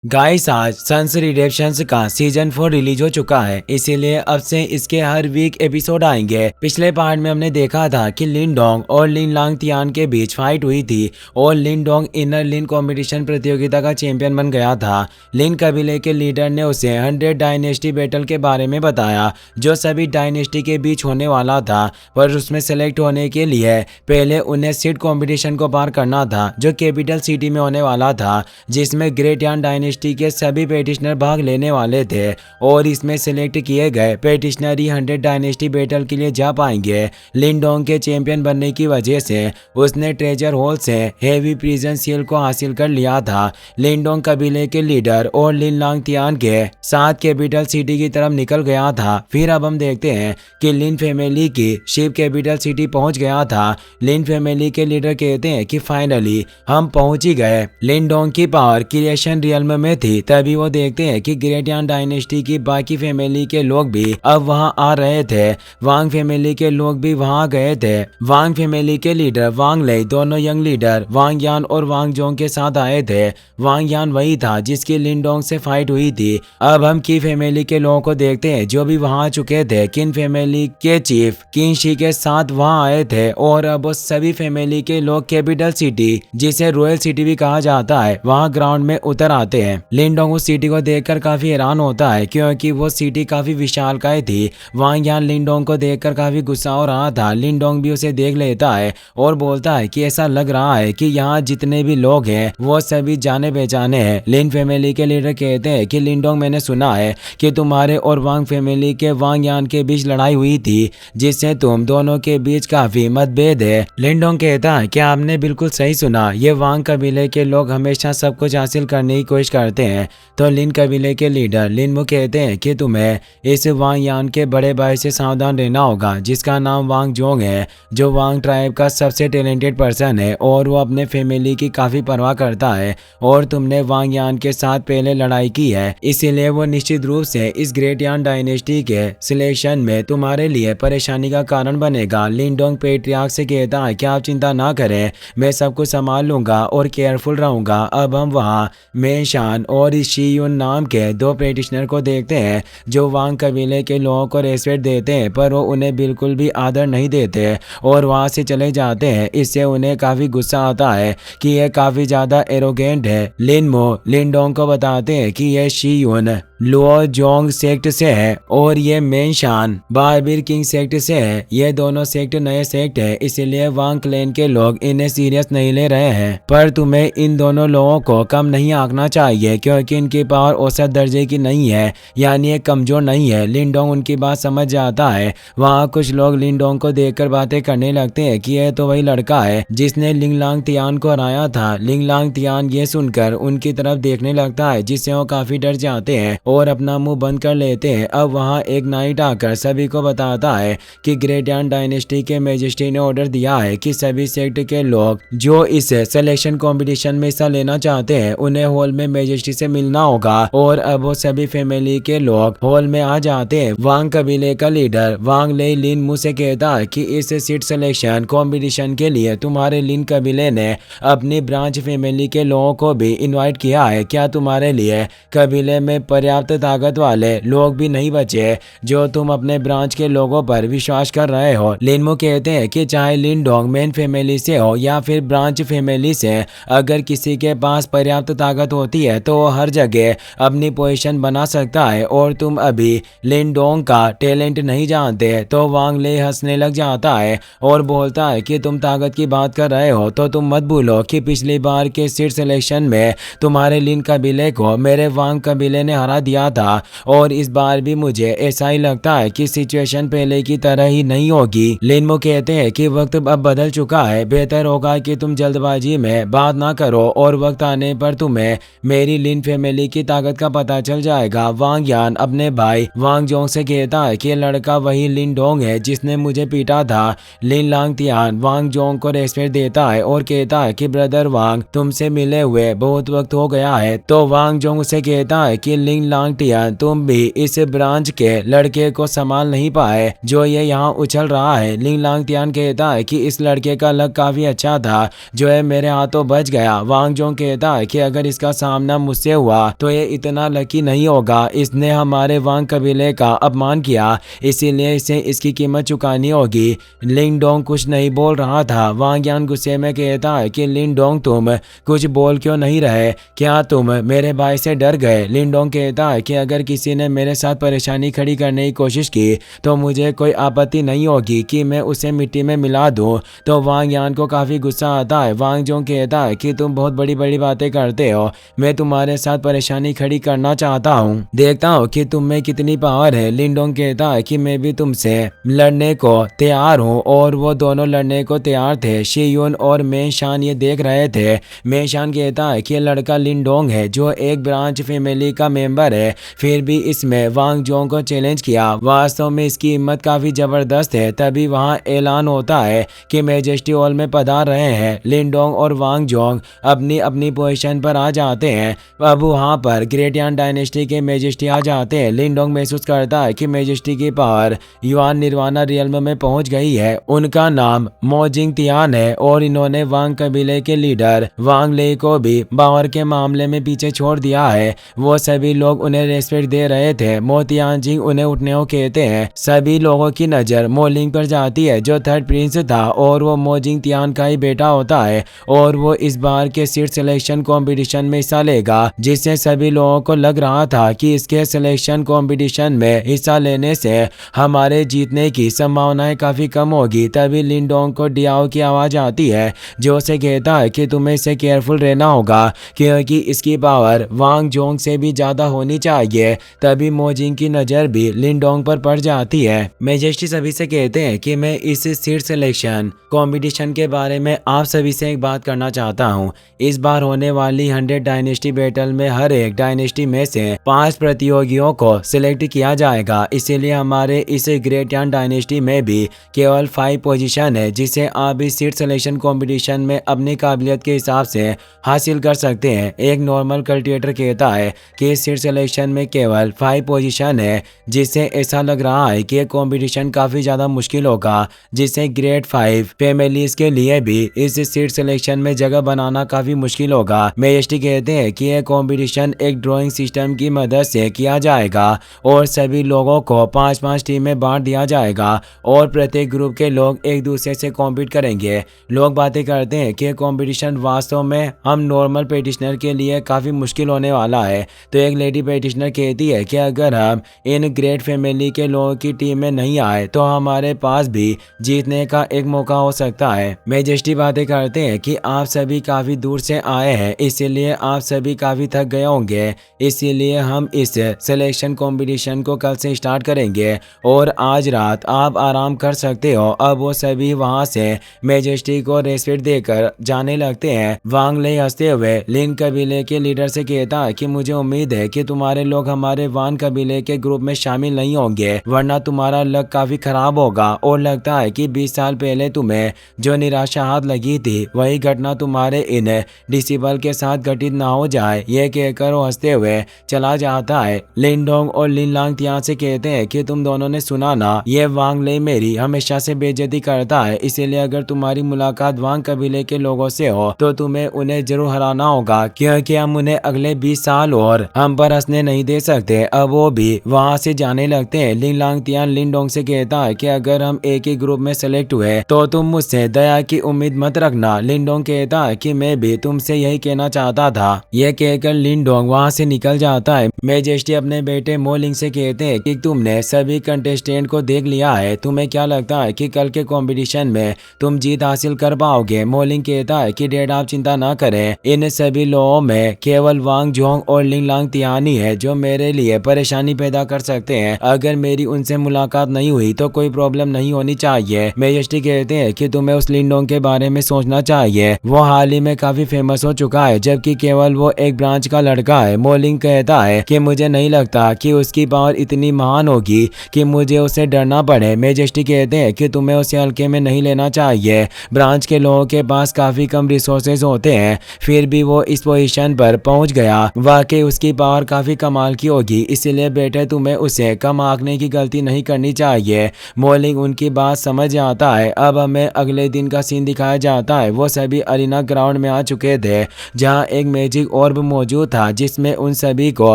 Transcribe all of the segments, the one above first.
Guys आज sons रिडेम्पशंस का season 4 release हो चुका है, इसीलिए अब से इसके हर वीक एपिसोड आएंगे। पिछले पार्ट में हमने देखा था कि लिन डोंग और लिन लांग तियान के बीच फाइट हुई थी और लिन डोंग इनर लिन कंपटीशन प्रतियोगिता का चैंपियन बन गया था। लिन कबीले के लीडर ने उसे 100 डायनेस्टी बैटल के बारे में बताया जो सभी डायनेस्टी के बीच होने वाला था, पर उसमें सेलेक्ट होने के लिए पहले उन्हें सीट कॉम्पिटिशन को पार करना था जो कैपिटल सिटी में होने वाला था, जिसमें ग्रेट यान डायनेस्टी के सभी पेटिशनर भाग लेने वाले थे और इसमें सिलेक्ट किए गए पेटिशनर ही 100 डायनेस्टी बैटल के लिए जा पाएंगे। लिन डोंग के चैंपियन बनने की वजह से उसने ट्रेजर होल से हेवी प्रिजन सील को हासिल कर लिया था। लिन डोंग कबीले के लीडर और लिन लांग तियान के साथ कैपिटल सिटी की तरफ निकल गया था। फिर अब हम देखते हैं कि लिन फैमिली की शिप कैपिटल सिटी पहुंच गया था। लिन फैमिली के लीडर कहते हैं कि फाइनली हम पहुंच ही गए। लिन डोंग की पावर क्रिएशन रियल्म में थी, तभी वो देखते हैं कि ग्रेट यान डायनेस्टी की बाकी फैमिली के लोग भी अब वहां आ रहे थे। वांग फैमिली के लोग भी वहां गए थे। वांग फैमिली के लीडर वांग ले दोनों यंग लीडर वांग यान और वांग जोंग के साथ आए थे। वांग यान वही था जिसकी लिन डोंग से फाइट हुई थी। अब हम की फैमिली के लोगों को देखते हैं जो भी वहां आ चुके थे। किन फैमिली के चीफ किन शी के साथ वहां आए थे और अब वो सभी फैमिली के लोग कैपिटल सिटी, जिसे रॉयल सिटी भी कहा जाता है, वहां ग्राउंड में उतर आते हैं। लिन डोंग उस सिटी को देखकर काफी हैरान होता है क्योंकि वो सिटी काफी विशालकाय थी। वांग यान लिन डोंग को देखकर काफी गुस्सा हो रहा था। लिन डोंग भी उसे देख लेता है और बोलता है कि ऐसा लग रहा है कि यहाँ जितने भी लोग हैं वो सभी जाने पहचाने हैं। लिन फैमिली के लीडर कहते हैं कि लिन डोंग, मैंने सुना है कि तुम्हारे और वांग फैमिली के वांग यान के बीच लड़ाई हुई थी जिससे तुम दोनों के बीच काफी मतभेद है। लिन डोंग कहता है कि आपने बिल्कुल सही सुना, ये वांग कबीले के लोग हमेशा सब कुछ हासिल करने की कोशिश करते हैं। तो लिन कबीले के लीडर लिन मु कहते हैं कि तुम्हें इस वांग यान के बड़े भाई से सावधान रहना होगा जिसका नाम वांग जोंग है, जो वांग ट्राइब का सबसे टैलेंटेड पर्सन है और वो अपने फैमिली की काफी परवाह करता है और तुमने वांग यान के साथ पहले लड़ाई की है, इसीलिए वो निश्चित रूप से इस ग्रेट यान डायनेस्टी के सिलेक्शन में तुम्हारे लिए परेशानी का कारण बनेगा। लिन डोंग पेट्रियार्क से कहता है कि आप चिंता ना करें, मैं सब कुछ संभाल लूंगा और केयरफुल रहूंगा। अब हम वहाँ मेशान और शीयुन नाम के दो पेटिशनर को देखते हैं जो वांग कबीले के लोगों को रेस्पेक्ट देते हैं, पर वो उन्हें बिल्कुल भी आदर नहीं देते और वहां से चले जाते हैं। इससे उन्हें काफी गुस्सा आता है कि यह काफी ज्यादा एरोगेंट है। लिन मो लिन डोंग को बताते हैं कि यह शीयुन लुओ जोंग सेक्ट से है और ये मेनशान बारबीर किंग सेक्ट से है। ये दोनों सेक्ट नए सेक्ट है, इसीलिए वांग क्लैन के लोग इन्हें सीरियस नहीं ले रहे हैं, पर तुम्हें इन दोनों लोगों को कम नहीं आंकना चाहिए क्योंकि इनकी पावर औसत दर्जे की नहीं है, यानी ये कमजोर नहीं है। लिन डोंग उनकी बात समझ जाता है। वहाँ कुछ लोग लिन डोंग को देखकर बातें करने लगते हैं कि यह तो वही लड़का है जिसने लिंग लांग तियान को हराया था। लिंग लांग तियान ये सुनकर उनकी तरफ देखने लगता है जिससे वो काफी डर जाते हैं और अपना मुंह बंद कर लेते हैं। अब वहाँ एक नाइट आकर सभी को बताता है कि ग्रेट यान डायनेस्टी के मैजेस्टी ने ऑर्डर दिया है कि सभी सेक्ट के लोग जो इस सिलेक्शन कंपटीशन में हिस्सा लेना चाहते हैं उन्हें हॉल में मैजेस्टी से मिलना होगा और अब वो सभी फैमिली के लोग हॉल में आ जाते हैं। वांग कबीले का लीडर वांग ले लिन मु से कहता है कि इस सीट सिलेक्शन कंपटीशन के लिए तुम्हारे लिन कबीले ने अपनी ब्रांच फैमिली के लोगों को भी इन्वाइट किया है। क्या तुम्हारे लिए कबीले में पर्याप्त ताकत वाले लोग भी नहीं बचे जो तुम अपने ब्रांच के लोगों पर विश्वास कर रहे हो? लिन मु कहते हैं कि चाहे लिन डोंग मेन फैमिली से हो या फिर ब्रांच फैमिली से, अगर किसी के पास पर्याप्त ताकत होती है तो वो हर जगह अपनी पोजीशन बना सकता है और तुम अभी लिन डोंग का टैलेंट नहीं जानते। तो वांग ले हंसने लग जाता है और बोलता है कि तुम ताकत की बात कर रहे हो तो तुम मत भूलो कि पिछली बार के सीट सिलेक्शन में तुम्हारे लिन कबीले को मेरे वांग कबीले ने हरा दिया था और इस बार भी मुझे ऐसा ही लगता है कि सिचुएशन पहले की तरह ही नहीं होगी। लिन मु कहते हैं कि वक्त अब बदल चुका है, बेहतर होगा कि तुम जल्दबाजी में बात ना करो और वक्त आने पर तुम्हें मेरी लिन फैमिली की ताकत का पता चल जाएगा। वांग यान अपने भाई वांग जोंग से कहता है कि लड़का वही लिन डोंग है जिसने मुझे पीटा था। लिन लांग तियान वांग जोंग को रेस्पेक्ट देता है और कहता है कि ब्रदर वांग, तुमसे मिले हुए बहुत वक्त हो गया है। तो वांग जोंग उसे कहता है कि लिन लांग टियान, तुम भी इस ब्रांच के लड़के को संभाल नहीं पाए जो ये यहाँ उछल रहा है। लिन लांग टियान कहता है कि इस लड़के का लक काफी अच्छा था जो है मेरे हाथों बच गया। वांग जोंग कहता है कि अगर इसका सामना मुझसे हुआ तो ये इतना लकी नहीं होगा, इसने हमारे वांग कबीले का अपमान किया, इसीलिए इसे इसकी कीमत चुकानी होगी। लिन डोंग कुछ नहीं बोल रहा था। वांग यान गुस्से में कहता है कि लिन डोंग तुम कुछ बोल क्यों नहीं रहे, क्या तुम मेरे भाई से डर गए? लिन डोंग कहता है कि अगर किसी ने मेरे साथ परेशानी खड़ी करने की कोशिश की तो मुझे कोई आपत्ति नहीं होगी कि मैं उसे मिट्टी में मिला दूं। तो वांग यान को काफी गुस्सा आता है। वांग जोंग कहता है कि तुम बहुत बड़ी बड़ी बातें करते हो, मैं तुम्हारे साथ परेशानी खड़ी करना चाहता हूँ, देखता हूँ कि तुम में कितनी पावर है। लिन डोंग कहता है कि मैं भी तुमसे लड़ने को तैयार हूँ, और वो दोनों लड़ने को तैयार थे। शीयुन और मेन शान ये देख रहे थे। मेन शान कहता है कि ये लड़का लिन डोंग है जो एक ब्रांच फैमिली का मेंबर है, फिर भी इसमें वांग जोंग को चैलेंज किया। वास्तव में इसकी हिम्मत काफी जबरदस्त है। तभी वहाँ ऐलान होता है कि मेजेस्टी हॉल में पधार रहे हैं। लिन डोंग और वांग जोंग अपनी अपनी पोजीशन पर आ जाते हैं। अब वहाँ पर ग्रेट यान डायनेस्टी के मेजेस्टी आ जाते हैं। लिन डोंग महसूस करता है कि मेजेस्टी की पावर युआन निर्वाणा रियल्म में पहुंच गई है। उनका नाम मोजिंग तियान है और इन्होंने वांग कबीले के लीडर वांग ले को भी पावर के मामले में पीछे छोड़ दिया है। वो सभी लोग उन्हें रेस्पेक्ट दे रहे थे। मो तियानजिंग उन्हें उठने को कहते हैं। सभी लोगों की नजर मोलिंग पर जाती है जो थर्ड प्रिंस था और वो मोजिंग तियान का ही बेटा होता है, और वो इस बार के सीट सिलेक्शन कंपटीशन में हिस्सा लेगा, जिससे सभी लोगों को लग रहा था कि इसके सिलेक्शन कंपटीशन में हिस्सा लेने से हमारे जीतने की संभावनाएं काफी कम होगी। तभी लिन डोंग को डियाओ की आवाज आती है जो उसे कहता है कि तुम्हें इससे केयरफुल रहना होगा क्योंकि इसकी पावर वांग जोंग से भी ज्यादा होनी चाहिए। तभी मोजिंग की नजर भी लिन डोंग पर पड़ जाती है। मेजेस्टी सभी से कहते हैं कि मैं इस सीट सिलेक्शन कंपटीशन के बारे में आप सभी से एक बात करना चाहता हूं। इस बार होने वाली 100 डायनेस्टी बैटल में हर एक डायनेस्टी में से 5 प्रतियोगियों को सिलेक्ट किया जाएगा, इसीलिए हमारे इस ग्रेट यान डायनेस्टी में भी केवल 5 पोजीशन है जिसे आप इस सीट सिलेक्शन कंपटीशन में अपनी काबिलियत के हिसाब से हासिल कर सकते हैं। एक नॉर्मल कल्टिवेटर कहता है कि इस सीट सिलेक्शन में केवल 5 पोजीशन है, जिससे ऐसा लग रहा है कि यह कंपटीशन काफी ज्यादा मुश्किल होगा, जिससे ग्रेट 5 फैमिलीज के लिए भी इस सीट सिलेक्शन में जगह बनाना काफी मुश्किल होगा। मेजेस्टी कहते हैं कि यह कंपटीशन एक ड्राइंग सिस्टम की मदद से किया जाएगा और सभी लोगों को 5-5 टीम में बांट दिया जाएगा और प्रत्येक ग्रुप के लोग एक दूसरे से कॉम्पीट करेंगे। लोग बातें करते हैं कि यह कंपटीशन वास्तव में हम नॉर्मल पेटिशनर के लिए काफी मुश्किल होने वाला है। तो एक लेडी पेटिशनर कहती है कि अगर हम इन ग्रेट फैमिली के लोगों की टीम में नहीं आए तो हमारे पास भी जीतने का एक मौका हो सकता है। मेजेस्टी बातें करते हैं कि आप सभी काफी दूर से आए हैं, इसीलिए आप सभी काफी थक गए होंगे, इसीलिए हम इस सिलेक्शन कंपटीशन को कल से स्टार्ट करेंगे और आज रात आप आराम कर सकते हो। अब वो सभी वहां से मेजेस्टी को रेस्पेक्ट देकर जाने लगते हैं। वांग ले हंसते हुए लिन कबीले के लीडर से कहता है कि मुझे उम्मीद है कि तुम्हारे लोग हमारे वान कबीले के ग्रुप में शामिल नहीं होंगे, वरना तुम्हारा लक काफी खराब होगा। और लगता है कि 20 साल पहले तुम्हें जो निराशा हाथ लगी थी वही घटना तुम्हारे इन डिसेबल के साथ घटित ना हो जाए। यह कहकर वो हंसते हुए चला जाता है। लिन डोंग और लिन लांग तियान से कहते हैं कि तुम दोनों ने सुना ना, ये वांग ले मेरी हमेशा से बेइज्जती करता है, इसीलिए अगर तुम्हारी मुलाकात वांग कबीले के लोगों से हो तो तुम्हें उन्हें जरूर हराना होगा क्योंकि हम उन्हें अगले 20 साल और हम पर हंसने नहीं दे सकते। अब वो भी वहाँ से जाने लगते हैं। लिन लांग तियान लिन डोंग से कहता है कि अगर हम एक ही ग्रुप में सेलेक्ट हुए तो तुम मुझसे दया की उम्मीद मत रखना। लिन डोंग कहता है कि मैं भी तुमसे यही कहना चाहता था। यह कहकर लिन डोंग वहाँ से निकल जाता है। मेजेस्टी अपने बेटे मोलिंग से कहते हैं कि तुमने सभी कंटेस्टेंट को देख लिया है, तुम्हें क्या लगता है कि कल के कंपटीशन में तुम जीत हासिल कर पाओगे? मोलिंग कहता है कि डैड आप चिंता ना करें, इन सभी लोगों में केवल वांग जोंग और लिन लांग तियान ही है जो मेरे लिए परेशानी पैदा कर सकते हैं। अगर मेरी उनसे मुलाकात नहीं हुई तो कोई प्रॉब्लम नहीं होनी चाहिए। मेजेस्टी कहते हैं कि तुम्हें उस लिन डोंग के बारे में सोचना चाहिए, वो हाल ही में काफी फेमस हो चुका है जबकि केवल वो एक ब्रांच का लड़का है। मोलिंग कहता है कि मुझे नहीं लगता कि उसकी पावर इतनी महान होगी कि मुझे उसे डरना पड़े। मेजेस्टी कहते हैं कि तुम्हें उसे हल्के में नहीं लेना चाहिए, ब्रांच के लोगों के पास काफी कम रिसोर्सेज होते हैं, फिर भी वो इस पोजीशन पर पहुंच गया। वाकई उसकी पावर काफी काफी कमाल की होगी, इसीलिए बेटे तुम्हें उसे कम आंकने की गलती नहीं करनी चाहिए। मॉर्निंग उनकी बात समझ आता है। अब हमें अगले दिन का सीन दिखाया जाता है। वो सभी अरीना ग्राउंड में आ चुके थे, जहां एक मैजिक ऑर्ब मौजूद था जिसमें उन सभी को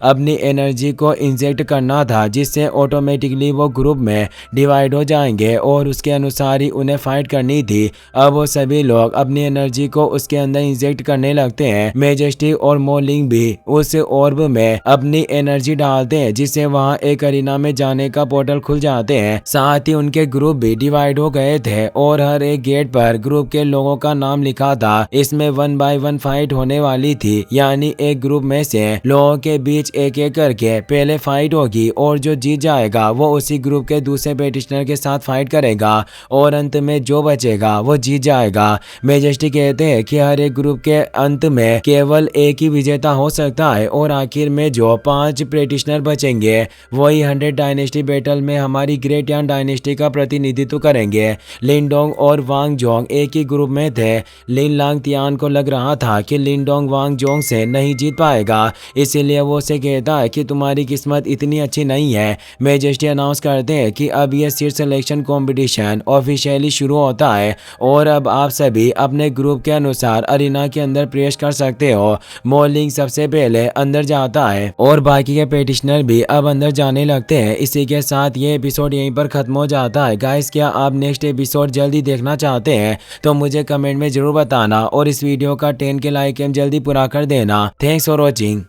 अपनी एनर्जी को इंजेक्ट करना था, जिससे ऑटोमेटिकली वो ग्रुप में डिवाइड हो जाएंगे और उसके अनुसार ही उन्हें फाइट करनी थी। अब वो सभी लोग अपनी एनर्जी को उसके अंदर इंजेक्ट करने लगते हैं। मेजेस्टी और मॉर्निंग भी उस ऑर्ब में अपनी एनर्जी डालते हैं, जिससे वहां एक अरीना में जाने का पोर्टल खुल जाते हैं। साथ ही उनके ग्रुप भी डिवाइड हो गए थे और हर एक गेट पर ग्रुप के लोगों का नाम लिखा था। इसमें 1 बाय 1 फाइट होने वाली थी, यानी एक ग्रुप में से लोगों के बीच एक एक करके पहले फाइट होगी और जो जीत जाएगा वो उसी ग्रुप के दूसरे पेटिशनर के साथ फाइट करेगा और अंत में जो बचेगा वो जीत जाएगा। मेजेस्टी कहते हैं कि हर एक ग्रुप के अंत में केवल एक ही विजेता हो सकता है और आखिर में जो 5 पेटिशनर बचेंगे वही 100 डायनेस्टी बैटल में हमारी ग्रेट यान डायनेस्टी का प्रतिनिधित्व करेंगे। लिनडोंग और वांग जोंग एक ही ग्रुप में थे। लिन लांग तियान को लग रहा था कि लिनडोंग वांग जोंग से नहीं जीत पाएगा, इसीलिए वो उसे कहता है कि तुम्हारी किस्मत इतनी अच्छी नहीं है। मेजेस्टी अनाउंस करते हैं कि अब यह सीट सिलेक्शन कॉम्पिटिशन ऑफिशियली शुरू होता है और अब आप सभी अपने ग्रुप के अनुसार अरीना के अंदर प्रवेश कर सकते हो। मॉर्निंग सबसे पहले अंदर जाता है और बाकी के पेटिशनर भी अब अंदर जाने लगते हैं। इसी के साथ ये एपिसोड यहीं पर खत्म हो जाता है। गाइस, क्या आप नेक्स्ट एपिसोड जल्दी देखना चाहते हैं तो मुझे कमेंट में जरूर बताना और इस वीडियो का 10 के लाइक एम जल्दी पूरा कर देना। Thanks for watching.